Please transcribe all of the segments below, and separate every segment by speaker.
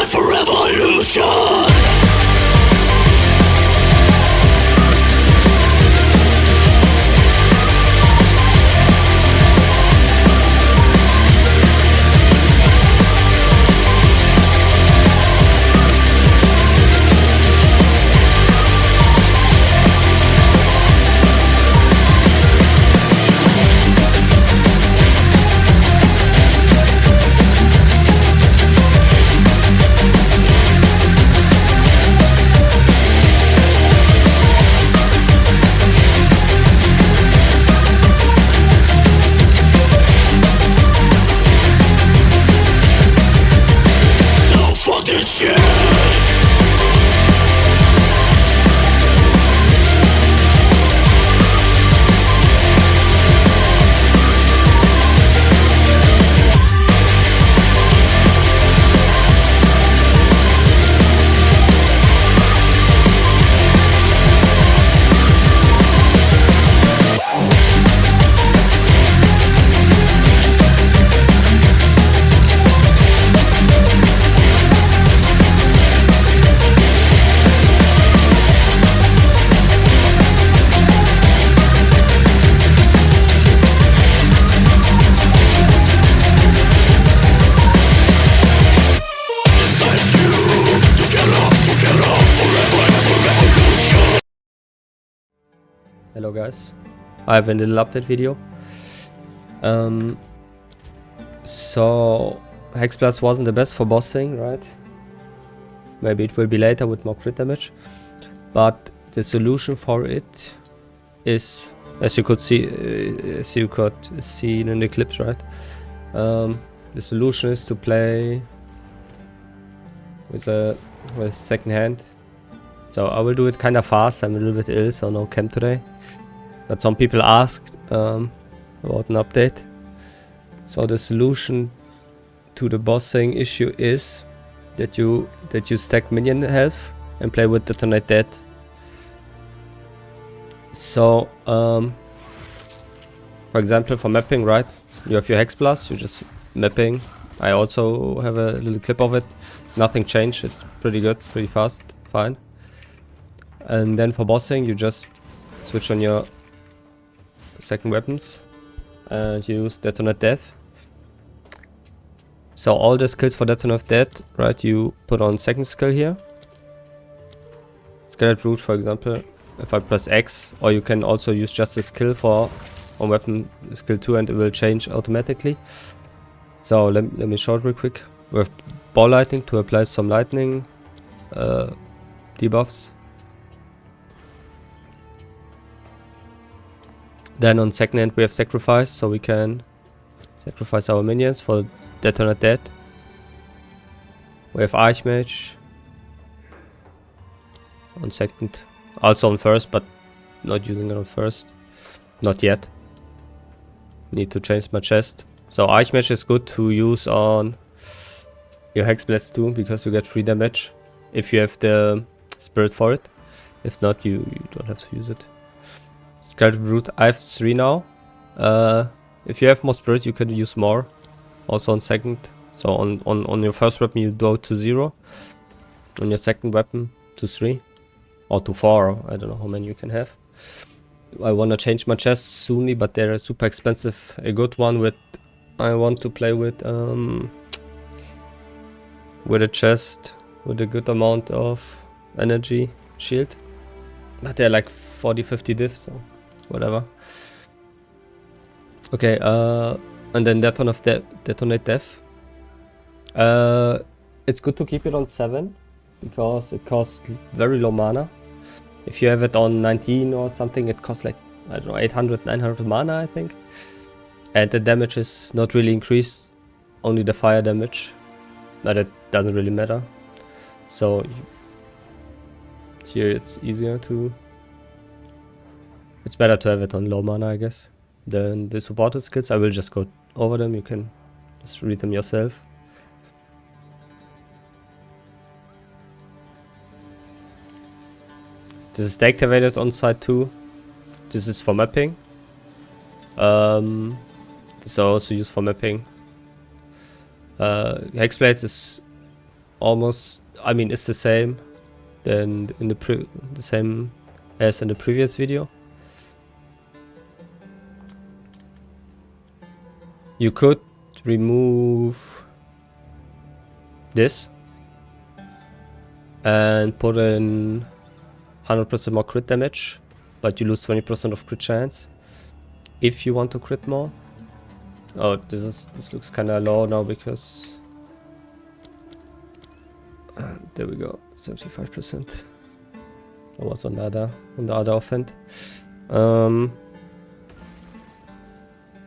Speaker 1: for revolution.
Speaker 2: Hello guys, I have a little update video. So HEXBLAST wasn't the best for bossing, right? Maybe it will be later with more crit damage, but the solution for it is, as you could see, in the clips, right? The solution is to play with second hand. So I will do it kind of fast. I'm a little bit ill, so no camp today. But some people asked about an update. So the solution to the bossing issue is that you stack minion health and play with Detonate Dead. So for example, for mapping, right? You have your HEXBLAST, you're just mapping. I also have a little clip of it. Nothing changed. It's pretty good, pretty fast, fine. And then for bossing, you just switch on your second weapons and use Detonate Death. So all the skills for Detonate Death, right, you put on second skill here. Skeleton Root, for example, if I press X, or you can also use just the skill for on weapon skill 2 and it will change automatically. So let me show it real quick. We have ball lightning to apply some lightning debuffs. Then on second hand we have sacrifice, so we can sacrifice our minions for Detonate Dead. We have Archmage on second, also on first, but not using it on first, not yet. Need to change my chest. So Archmage is good to use on your HEXBLAST too, because you get free damage if you have the spirit for it. If not, you don't have to use it. Skeleton Brute, I have 3 now. If you have more spirit, you can use more. Also on second. So on your first weapon, you go to 0. On your second weapon, to 3. Or to 4. I don't know how many you can have. I want to change my chest soon, but they're super expensive. A good one with... I want to play with a chest with a good amount of energy shield. But they're like 40-50 diff, so whatever. Okay, and then Detonate Death. It's good to keep it on 7 because it costs very low mana. If you have it on 19 or something, it costs like, I don't know, 800, 900 mana, I think. And the damage is not really increased, only the fire damage. But it doesn't really matter. So here it's easier to... It's better to have it on low mana, I guess. Then the supported skills, I will just go over them. You can just read them yourself. This is deactivated on side 2. This is for mapping. This is also used for mapping. Hexblades is almost, I mean, it's the same than in the same as in the previous video. You could remove this and put in 100% more crit damage, but you lose 20% of crit chance if you want to crit more. Oh, this looks kind of low now because there we go, 75%. That was on the other offhand.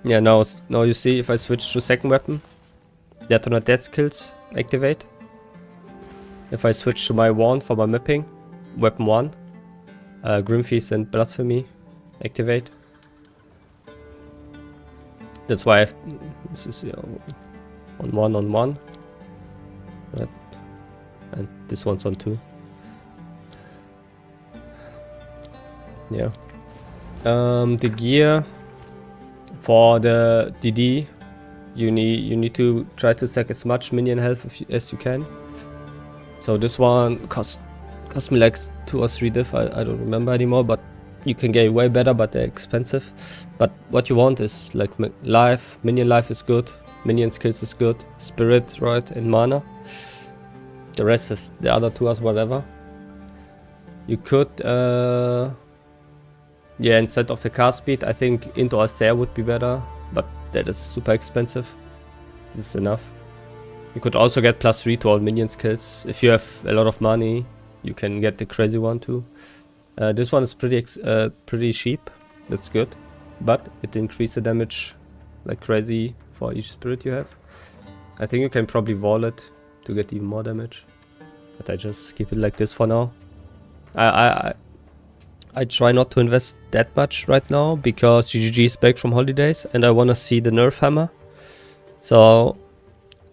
Speaker 2: Yeah, now you see if I switch to second weapon, detonate death skills activate. If I switch to my wand for my mapping, weapon 1, Grim Feast and Blasphemy activate. That's why I have this is on 1 and this one's on 2. Yeah. The gear for the DD, you need to try to stack as much minion health as you can. So this one cost me like 2 or 3 diff, I don't remember anymore, but you can get way better, but they're expensive. But what you want is like life, minion life is good, minion skills is good, spirit, right, and mana. The rest is the other 2 as whatever. You could, yeah, instead of the cast speed, I think into Astair would be better, but that is super expensive. This is enough. You could also get +3 to all minion skills. If you have a lot of money, you can get the crazy one too. This one is pretty cheap. That's good, but it increases the damage like crazy for each spirit you have. I think you can probably wall it to get even more damage, but I just keep it like this for now. I try not to invest that much right now because GGG is back from holidays and I want to see the nerf hammer. So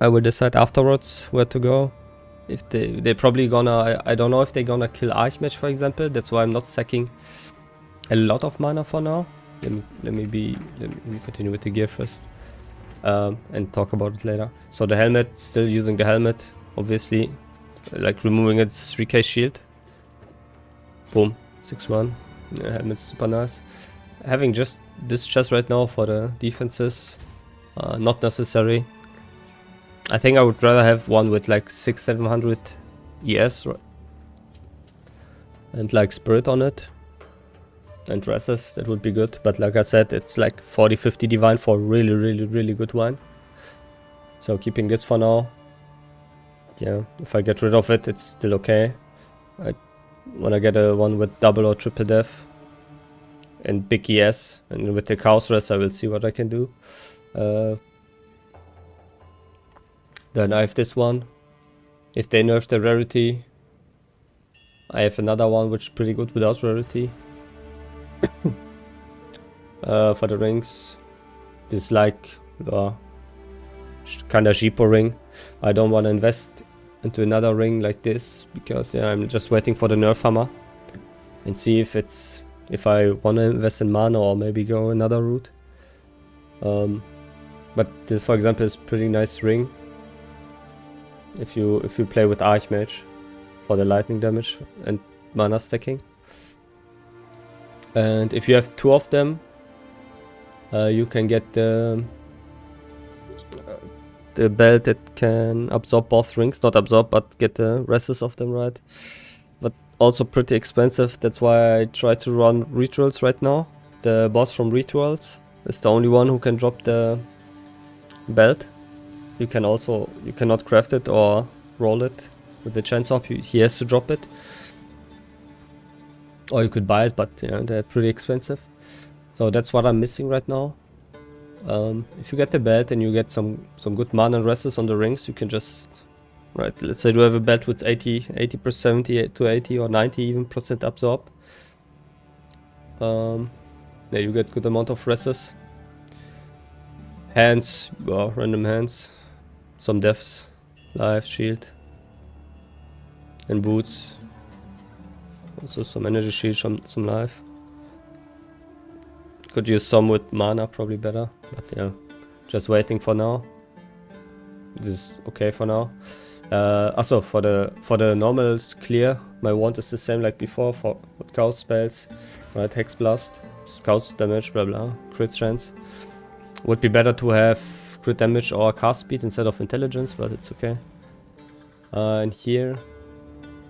Speaker 2: I will decide afterwards where to go. If they're probably gonna, I don't know if they're gonna kill Archmage, for example. That's why I'm not stacking a lot of mana for now. Let me continue with the gear first, and talk about it later. So the helmet, still using the helmet, obviously, like removing its 3k shield. Boom, 6-1. Yeah, helmet's super nice. Having just this chest right now for the defenses, not necessary. I think I would rather have one with like 600-700 ES and like spirit on it and dresses. That would be good, but like I said, it's like 40-50 divine for really good wine. So keeping this for now. Yeah, if I get rid of it, it's still okay. I want to get a one with double or triple def and big ES, and with the chaos rest I will see what I can do. Then I have this one. If they nerf the rarity, I have another one which is pretty good without rarity. For the rings, this like kind of cheaper ring. I don't want to invest into another ring like this because yeah, I'm just waiting for the nerf hammer and see if I want to invest in mana or maybe go another route. But this, for example, is pretty nice ring. If you play with Archmage for the lightning damage and mana stacking. And if you have 2 of them, you can get the belt that can absorb both rings. Not absorb, but get the rests of them, right? But also pretty expensive. That's why I try to run rituals right now. The boss from rituals is the only one who can drop the belt. You cannot craft it or roll it with the chance up. He has to drop it. Or you could buy it, but yeah, they're pretty expensive. So that's what I'm missing right now. If you get the belt and you get some good mana and rests on the rings, you can just, right, let's say you have a belt with 80%, 70 to 80 or 90 even % absorb. Yeah, you get good amount of rests. Hands, well, random hands. Some defs, life, shield, and boots. Also some energy shield, some life. Could use some with mana, probably better. But yeah, just waiting for now. This is okay for now. Also for the normals clear, my wand is the same like before for what chaos spells, right? HEXBLAST, chaos damage, blah blah, crit chance. Would be better to have crit damage or cast speed instead of intelligence, but it's okay. And here,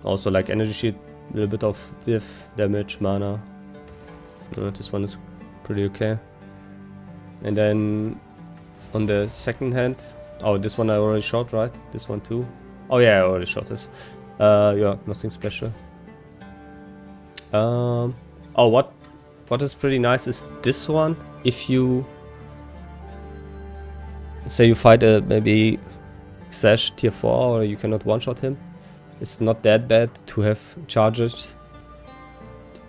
Speaker 2: also like energy shield, a little bit of diff, damage, mana. This one is pretty okay. And then on the second hand, oh, this one I already shot, right? This one too. Oh yeah, I already shot this. Yeah, nothing special. Oh, what is pretty nice is this one. If you say you fight a maybe Xash tier 4 or you cannot one-shot him, it's not that bad to have charges,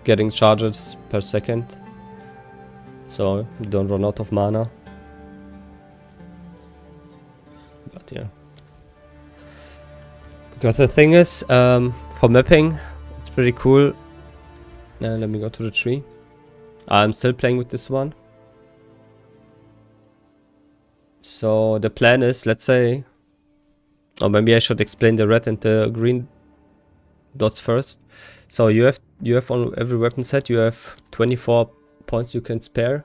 Speaker 2: getting charges per second, so you don't run out of mana. But yeah. Because the thing is, for mapping, it's pretty cool. Let me go to the tree. I'm still playing with this one. So the plan is, let's say, or maybe I should explain the red and the green dots first. So you have on every weapon set you have 24 points you can spare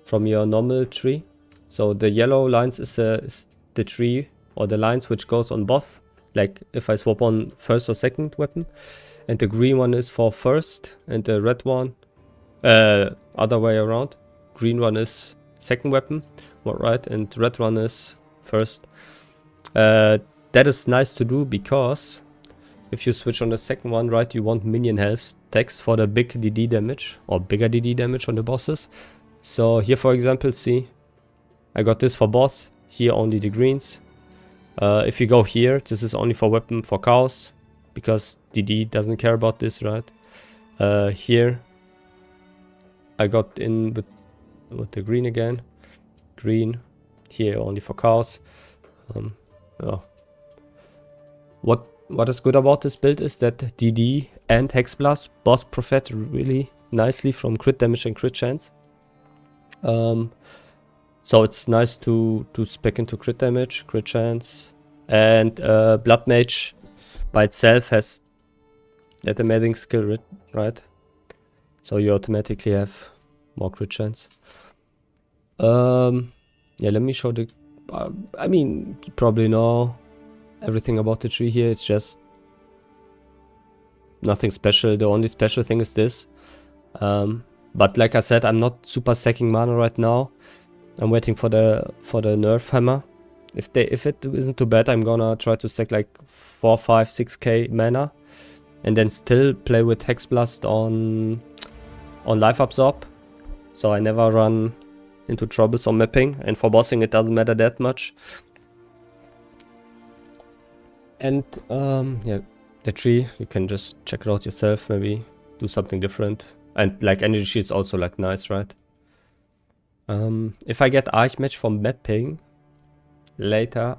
Speaker 2: from your normal tree. So the yellow lines is the tree or the lines which goes on both. Like if I swap on first or second weapon, and the green one is for first, and the red one, other way around. Green one is second weapon, right, and red one is first. That is nice to do because if you switch on the second one, right, you want minion health stacks for the big DD damage or bigger DD damage on the bosses. So here, for example, see, I got this for boss. Here only the greens. If you go here, this is only for weapon for chaos, because DD doesn't care about this, right? Here, I got in with the green again. Green, here only for chaos. Yeah. What is good about this build is that DD and HEXBLAST both profit really nicely from crit damage and crit chance. So it's nice to spec into crit damage, crit chance, and BLOODMAGE by itself has that amazing skill, right? So you automatically have more crit chance. Yeah, let me show the. I mean, you probably know everything about the tree here. It's just nothing special. The only special thing is this. But like I said, I'm not super sacking mana right now. I'm waiting for the nerf hammer. If it isn't too bad, I'm gonna try to stack like 4, 5, 6k mana, and then still play with HEXBLAST on life absorb, so I never run into troubles on mapping, and for bossing it doesn't matter that much. And yeah, the tree, you can just check it out yourself, maybe do something different. And like energy sheet's also like nice, right? If I get Archmage for mapping later,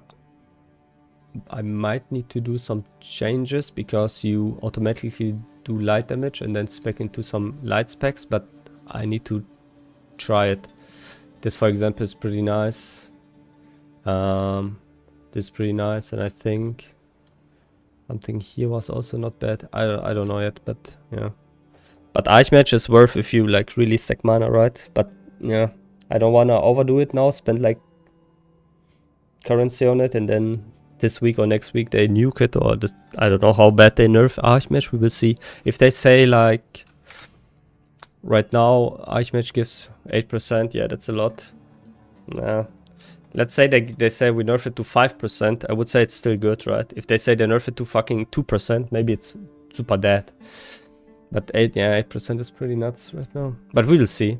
Speaker 2: I might need to do some changes, because you automatically do light damage and then spec into some light specs, but I need to try it. This, for example, is pretty nice. This is pretty nice, and I think something here was also not bad. I don't know yet, but yeah. But Archmage is worth if you like really stack mana, right? But yeah, I don't wanna overdo it now, spend like currency on it, and then this week or next week they nuke it, or just, I don't know how bad they nerf Archmage. We will see. If they say like right now Archmage gives 8%, yeah, that's a lot. Nah. Let's say they say we nerf it to 5%, I would say it's still good, right? If they say they nerf it to fucking 2%, maybe it's super dead. But 8% is pretty nuts right now. But we will see.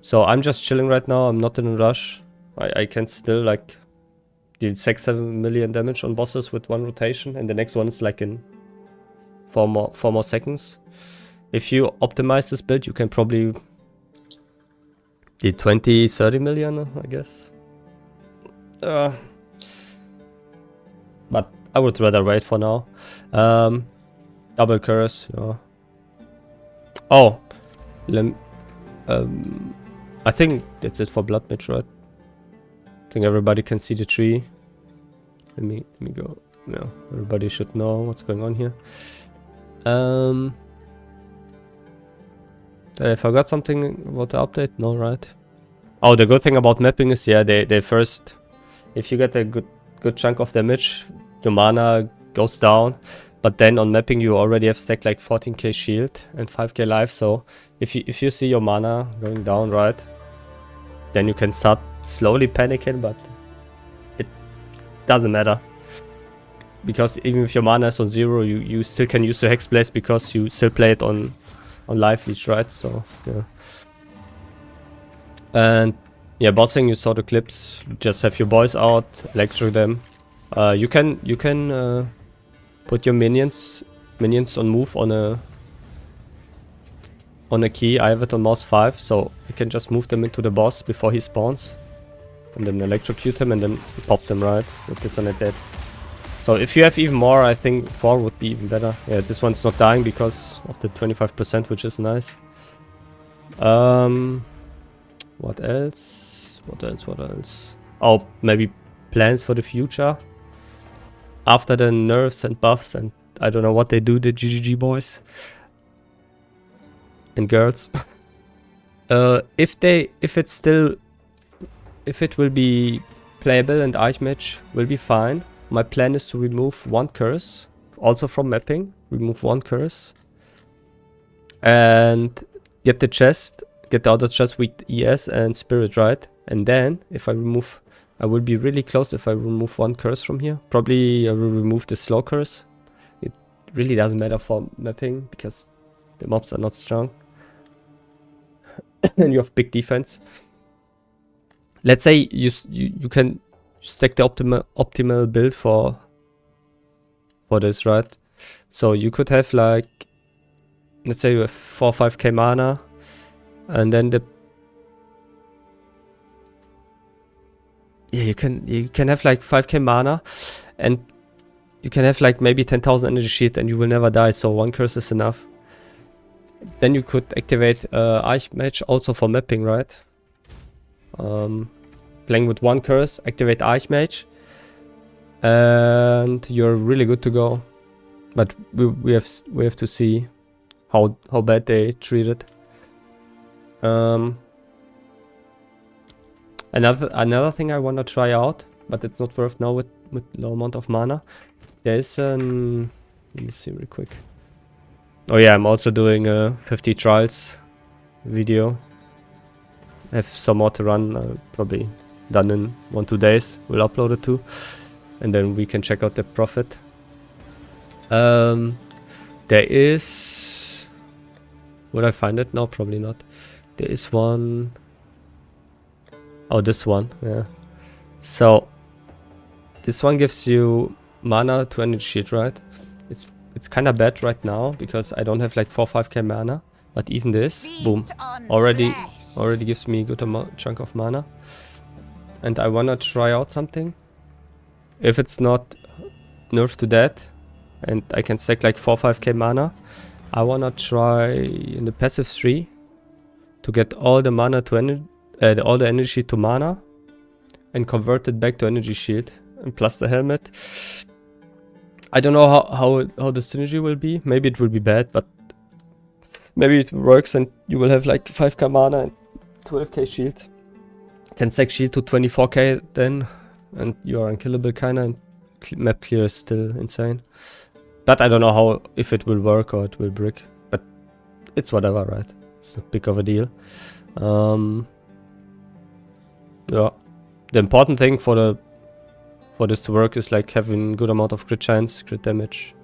Speaker 2: So I'm just chilling right now, I'm not in a rush. I can still like deal 6-7 million damage on bosses with one rotation, and the next one is like in 4 more seconds. If you optimize this build, you can probably deal 20-30 million, I guess. But I would rather wait for now. Double curse, yeah. Oh, I think that's it for BLOODMAGE, right? I think everybody can see the tree. Let me go. yeah, everybody should know what's going on here. I forgot something about the update? No, right? Oh, the good thing about mapping is, yeah, they first, if you get a good chunk of damage, your mana goes down. But then on mapping you already have stacked like 14k shield and 5k life. So if you see your mana going down, right, then you can start slowly panicking, but it doesn't matter. Because even if your mana is on 0, you still can use the HEXBLAST because you still play it on life leech, right? So yeah. And yeah, bossing, you saw the clips. Just have your boys out, electro them. You can put your minions on move on a key. I have it on mouse 5, so you can just move them into the boss before he spawns, and then electrocute him and then pop them, right, with DETONATE. So if you have even more, I think 4 would be even better. Yeah, this one's not dying because of the 25%, which is nice. What else? What else? Oh, maybe plans for the future. After the nerfs and buffs, and I don't know what they do, the GGG boys and girls. If it will be playable and Archmage will be fine. My plan is to remove 1 curse, also from mapping. Remove 1 curse and get the other chest with ES and Spirit, right? And then if I remove, I will be really close if I remove 1 curse from here. Probably I will remove the slow curse. It really doesn't matter for mapping because the mobs are not strong. And you have big defense. Let's say you can stack the optimal build for this, right? So you could have like, let's say you have 4 or 5k mana, and then you can have like 5k mana, and you can have like maybe 10,000 energy shield, and you will never die. So 1 curse is enough. Then you could activate Archmage also for mapping, right? Playing with 1 curse, activate Archmage, and you're really good to go. But we have to see how bad they treat it. Another thing I wanna try out, but it's not worth now with low amount of mana. There's an, let me see real quick. Oh yeah, I'm also doing a 50 trials video. I have some more to run, probably done in 1-2 days. We'll upload it too, and then we can check out the profit. There is, would I find it? No, probably not. There is one. Oh, this one, yeah. So this one gives you mana to energy shield, right? It's kind of bad right now because I don't have like 4 or 5k mana, but even this, boom, already gives me a good chunk of mana. And I wanna try out something. If it's not nerfed to that, and I can stack like 4 or 5k mana, I wanna try in the passive 3 to get all the mana to all the energy to mana, and convert it back to energy shield, and plus the helmet. I don't know how the synergy will be. Maybe it will be bad, but maybe it works and you will have like 5k mana and 12k shield. Can stack shield to 24k then, and you are unkillable kinda, and map clear is still insane. But I don't know if it will work or it will brick. But it's whatever, right? It's not big of a deal. Yeah. The important thing for this to work is like having good amount of crit chance, crit damage,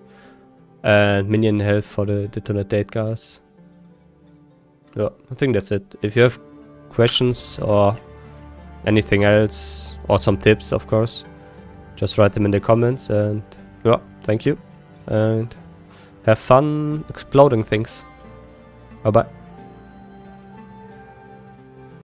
Speaker 2: and minion health for the DETONATE guys. Yeah, I think that's it. If you have questions or anything else, or some tips, of course, just write them in the comments. And yeah, thank you, and have fun exploding things. Bye bye.